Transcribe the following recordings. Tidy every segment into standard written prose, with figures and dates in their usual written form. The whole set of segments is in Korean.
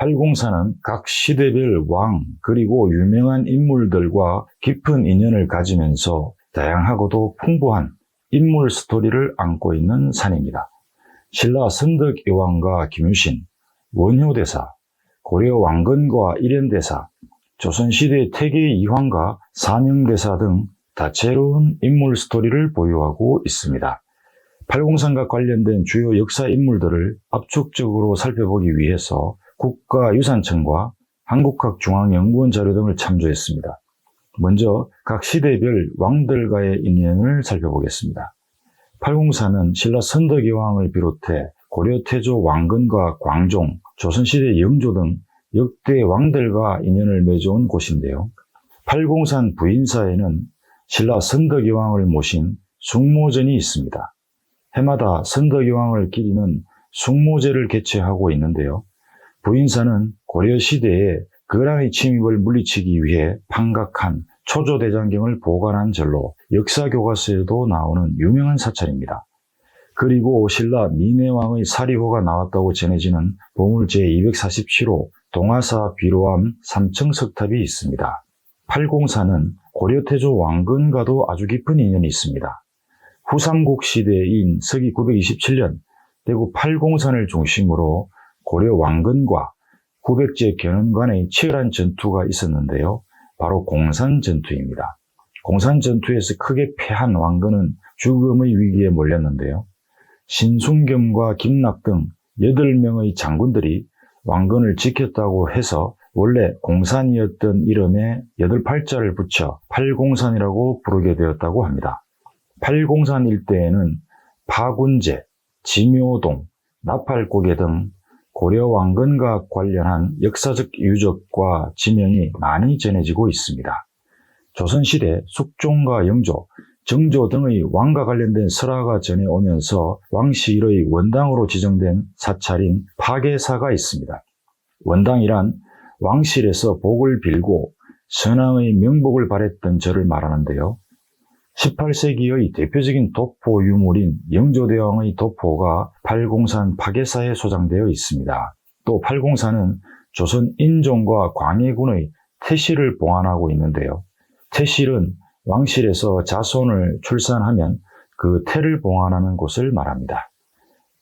팔공사는 각 시대별 왕 그리고 유명한 인물들과 깊은 인연을 가지면서 다양하고도 풍부한 인물 스토리를 안고 있는 산입니다. 신라 선덕여왕과 김유신, 원효대사, 고려 왕건과 일현대사, 조선시대 태계 이황과 사명대사 등 다채로운 인물 스토리를 보유하고 있습니다. 팔공산과 관련된 주요 역사 인물들을 압축적으로 살펴보기 위해서 국가유산청과 한국학중앙연구원 자료 등을 참조했습니다. 먼저 각 시대별 왕들과의 인연을 살펴보겠습니다. 팔공사는 신라 선덕여왕을 비롯해 고려 태조 왕건과 광종, 조선시대 영조 등 역대 왕들과 인연을 맺어온 곳인데요. 팔공산 부인사에는 신라 선덕여왕을 모신 숭모전이 있습니다. 해마다 선덕여왕을 기리는 숭모제를 개최하고 있는데요. 부인사는 고려시대에 거란의 침입을 물리치기 위해 판각한 초조대장경을 보관한 절로 역사교과서에도 나오는 유명한 사찰입니다. 그리고 신라 민해왕의 사리호가 나왔다고 전해지는 보물 제247호 동화사 비로암 삼청석탑이 있습니다. 팔공사는 고려태조 왕건과도 아주 깊은 인연이 있습니다. 후삼국 시대인 서기 927년 대구 팔공산을 중심으로 고려 왕건과 구백제 견훤 간의 치열한 전투가 있었는데요. 바로 공산 전투입니다. 공산 전투에서 크게 패한 왕건은 죽음의 위기에 몰렸는데요. 신순겸과 김낙 등 8명의 장군들이 왕건을 지켰다고 해서 원래 공산이었던 이름에 8팔자를 붙여 팔공산이라고 부르게 되었다고 합니다. 팔공산 일대에는 파군제, 지묘동, 나팔고개 등 고려 왕건과 관련한 역사적 유적과 지명이 많이 전해지고 있습니다. 조선시대 숙종과 영조, 정조 등의 왕과 관련된 설화가 전해오면서 왕실의 원당으로 지정된 사찰인 파계사가 있습니다. 원당이란 왕실에서 복을 빌고 선왕의 명복을 바랬던 절을 말하는데요. 18세기의 대표적인 도포 유물인 영조대왕의 도포가 팔공산 파계사에 소장되어 있습니다. 또 팔공산은 조선 인종과 광해군의 태실을 봉안하고 있는데요. 태실은 왕실에서 자손을 출산하면 그 태를 봉안하는 곳을 말합니다.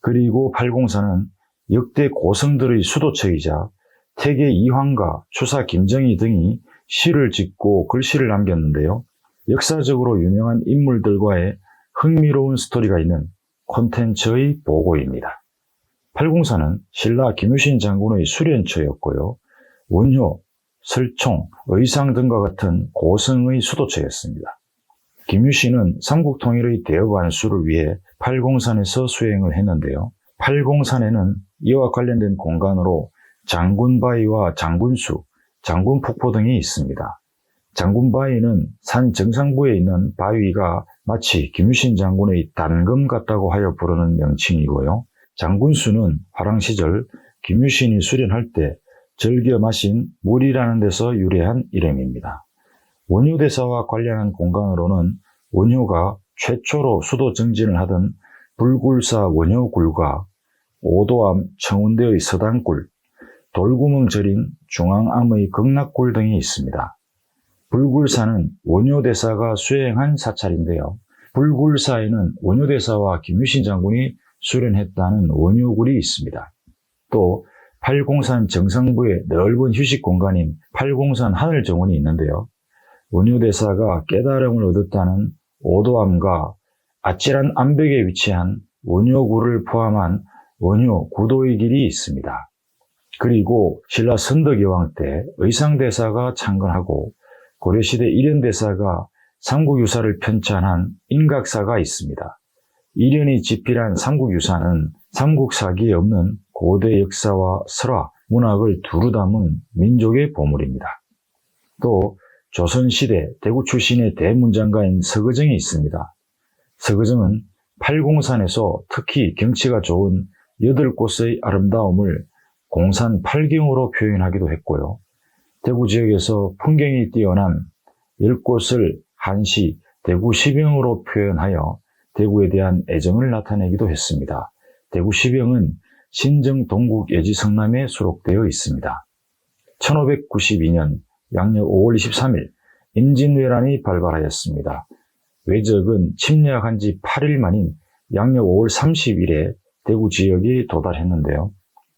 그리고 팔공산은 역대 고성들의 수도처이자 태계 이황과 추사 김정희 등이 시를 짓고 글씨를 남겼는데요. 역사적으로 유명한 인물들과의 흥미로운 스토리가 있는 콘텐츠의 보고입니다. 팔공산은 신라 김유신 장군의 수련처였고요. 원효, 설총, 의상 등과 같은 고성의 수도처였습니다. 김유신은 삼국통일의 대업안수를 위해 팔공산에서 수행을 했는데요. 팔공산에는 이와 관련된 공간으로 장군바위와 장군수, 장군폭포 등이 있습니다. 장군바위는 산 정상부에 있는 바위가 마치 김유신 장군의 단검 같다고 하여 부르는 명칭이고요. 장군수는 화랑 시절 김유신이 수련할 때 즐겨 마신 물이라는 데서 유래한 이름입니다. 원효대사와 관련한 공간으로는 원효가 최초로 수도 정진을 하던 불굴사 원효굴과 오도암 청운대의 서당굴, 돌구멍 절인 중앙암의 극락굴 등이 있습니다. 불굴사는 원효대사가 수행한 사찰인데요. 불굴사에는 원효대사와 김유신 장군이 수련했다는 원효굴이 있습니다. 또 팔공산 정상부의 넓은 휴식 공간인 팔공산 하늘정원이 있는데요. 원효대사가 깨달음을 얻었다는 오도암과 아찔한 암벽에 위치한 원효굴을 포함한 원효 구도의 길이 있습니다. 그리고 신라 선덕여왕 때 의상대사가 창건하고 고려시대 일현대사가 삼국유사를 편찬한 인각사가 있습니다. 일현이 집필한 삼국유사는 삼국사기에 없는 고대 역사와 설화, 문학을 두루 담은 민족의 보물입니다. 또 조선시대 대구 출신의 대문장가인 서거정이 있습니다. 서거정은 팔공산에서 특히 경치가 좋은 8곳의 아름다움을 공산 팔경으로 표현하기도 했고요. 대구 지역에서 풍경이 뛰어난 10곳을 한시 대구 시병으로 표현하여 대구에 대한 애정을 나타내기도 했습니다. 대구 시병은 신정 동국 예지 성남에 수록되어 있습니다. 1592년 양력 5월 23일 임진왜란이 발발하였습니다. 왜적은 침략한 지 8일 만인 양력 5월 30일에 대구 지역에 도달했는데요.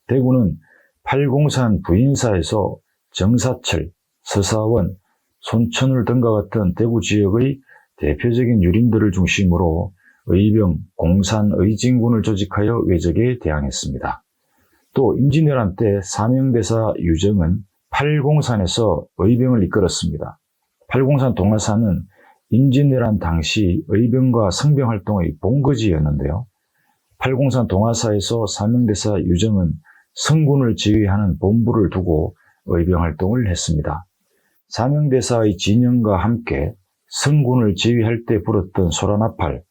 대구는 팔공산 부인사에서 정사철, 서사원, 손천울 등과 같은 대구 지역의 대표적인 유림들을 중심으로 의병, 공산, 의진군을 조직하여 왜적에 대항했습니다. 또 임진왜란 때 사명대사 유정은 팔공산에서 의병을 이끌었습니다. 팔공산 동화사는 임진왜란 당시 의병과 성병활동의 본거지였는데요. 팔공산 동화사에서 사명대사 유정은 성군을 지휘하는 본부를 두고 의병활동을 했습니다. 사명대사의 진영과 함께 성군을 지휘할 때 불었던 소라나팔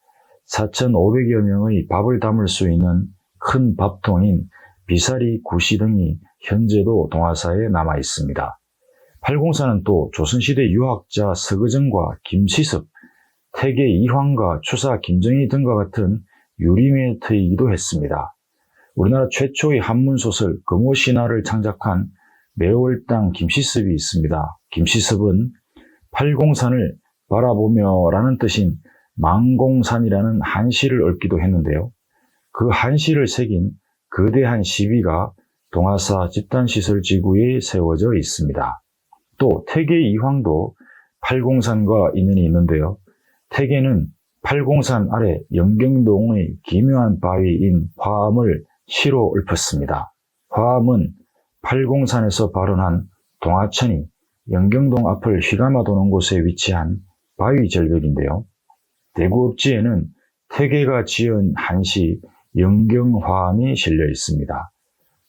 4,500여 명의 밥을 담을 수 있는 큰 밥통인 비사리 구시 등이 현재도 동화사에 남아 있습니다. 팔공사는 또 조선시대 유학자 서거정과 김시섭, 태계 이황과 추사 김정희 등과 같은 유림의 터이기도 했습니다. 우리나라 최초의 한문소설 금오신화를 창작한 매월당 김시섭이 있습니다. 김시섭은 팔공산을 바라보며 라는 뜻인 망공산이라는 한시를 얽기도 했는데요. 그 한시를 새긴 거대한 시비가 동화사 집단시설지구에 세워져 있습니다. 또 태계 이황도 팔공산과 인연이 있는데요. 태계는 팔공산 아래 영경동의 기묘한 바위인 화암을 시로 읊었습니다. 화암은 팔공산에서 발원한 동화천이 영경동 앞을 휘감아 도는 곳에 위치한 바위 절벽인데요. 대구 읍지에는 태계가 지은 한시 영경화암이 실려 있습니다.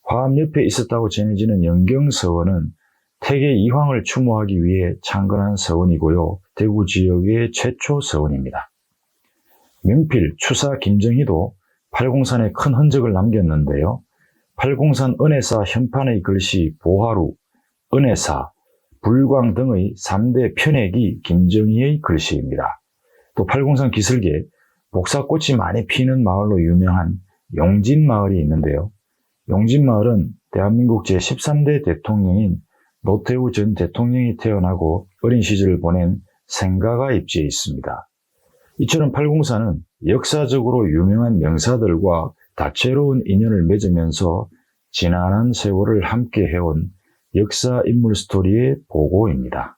화암 옆에 있었다고 전해지는 영경서원은 태계 이황을 추모하기 위해 창건한 서원이고요. 대구 지역의 최초 서원입니다. 명필 추사 김정희도 팔공산에 큰 흔적을 남겼는데요. 팔공산 은혜사 현판의 글씨 보화루, 은혜사, 불광 등의 3대 편액이 김정희의 글씨입니다. 또 팔공산 기슭에 복사꽃이 많이 피는 마을로 유명한 용진마을이 있는데요. 용진마을은 대한민국 제13대 대통령인 노태우 전 대통령이 태어나고 어린 시절을 보낸 생가가 입지해 있습니다. 이처럼 팔공산은 역사적으로 유명한 명사들과 다채로운 인연을 맺으면서 지난한 세월을 함께 해온 역사 인물 스토리의 보고입니다.